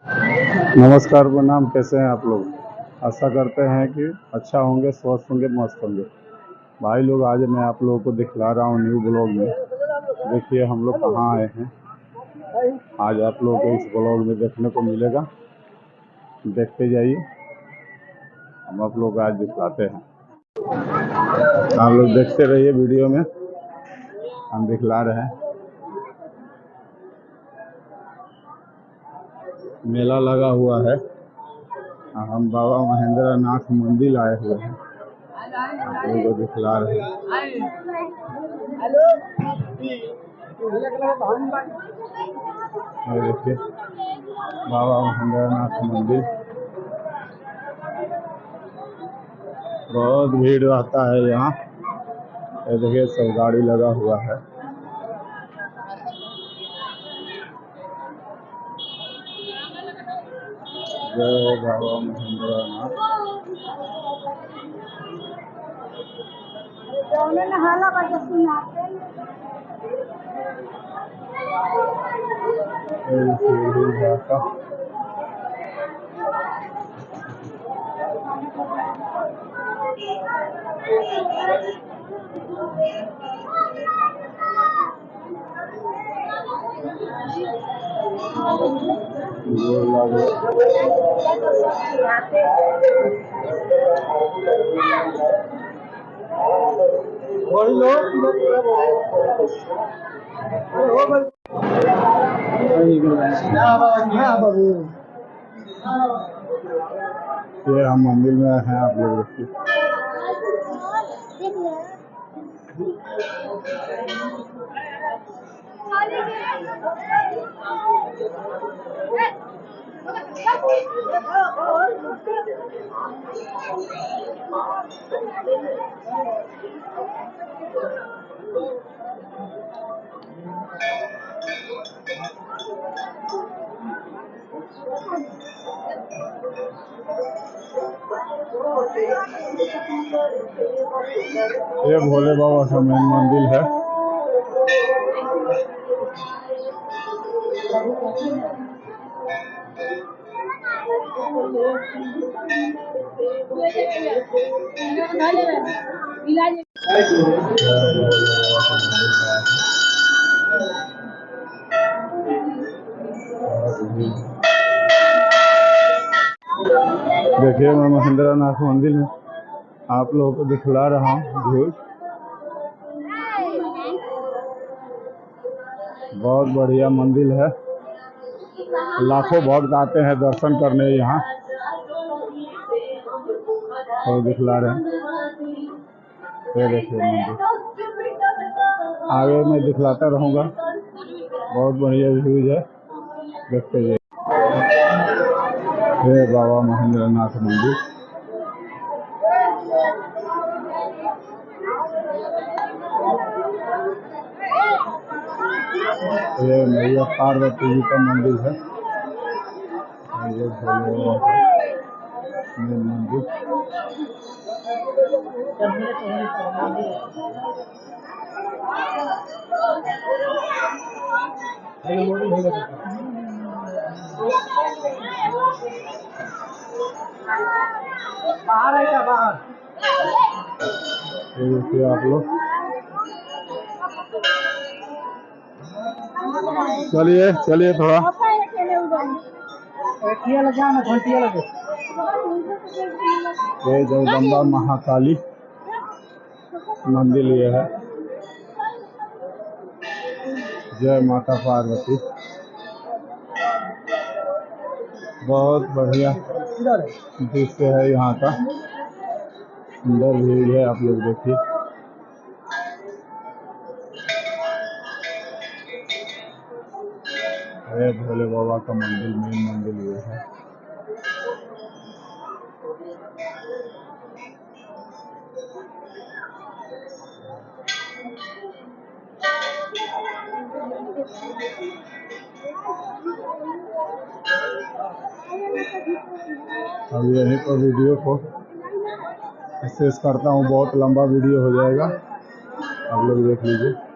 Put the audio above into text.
नमस्कार, प्रणाम। कैसे हैं आप लोग? आशा करते हैं कि अच्छा होंगे, स्वस्थ होंगे, मस्त होंगे। भाई लोग, आज मैं आप लोगों को दिखला रहा हूँ न्यू ब्लॉग में। देखिए हम लोग कहाँ आए हैं। आज आप लोगों को इस ब्लॉग में देखने को मिलेगा, देखते जाइए। हम आप लोग को आज दिखलाते हैं, आप लोग देखते रहिए वीडियो में, हम दिखला रहे हैं। मेला लगा हुआ है, हम बाबा महेंद्र नाथ मंदिर आए हुए हैं, आप लोगों को दिखला रहे हैं। ये देखिए बाबा महेंद्र नाथ मंदिर, बहुत भीड़ रहता है यहाँ। ये देखिए सब गाड़ी लगा हुआ है। जय बाबा महेंद्र नाथ। ये हम मंदिर में हैं, आप लोग देखिए। ये भोले बाबा का मेन मंदिर है। देखिए मैं महेंद्र नाथ मंदिर में आप लोगों को दिखला रहा हूँ व्यू। बहुत बढ़िया मंदिर है, लाखों भक्त आते हैं दर्शन करने यहाँ, और दिखला रहे हैं। ये देखिए मंदिर, आगे मैं दिखलाता रहूँगा। बहुत बढ़िया व्यूज है, देखते जाइए। ये बाबा महेंद्र नाथ मंदिर। ये मैया पार्वती जी का मंदिर है। ये भोले बाबा का मेन मंदिर। ये देखिए आप लोग, चलिए चलिए थोड़ा। ये जगदम्बा महाकाली मंदिर ये है। जय माता पार्वती। बहुत बढ़िया दृश्य है यहाँ का, सुंदर भीड़ है, आप लोग देखिए। ये भोले बाबा का मंदिर, मेन मंदिर ये है। अब यहीं पर वीडियो को शेष करता हूँ, बहुत लंबा वीडियो हो जाएगा, आप लोग देख लीजिए।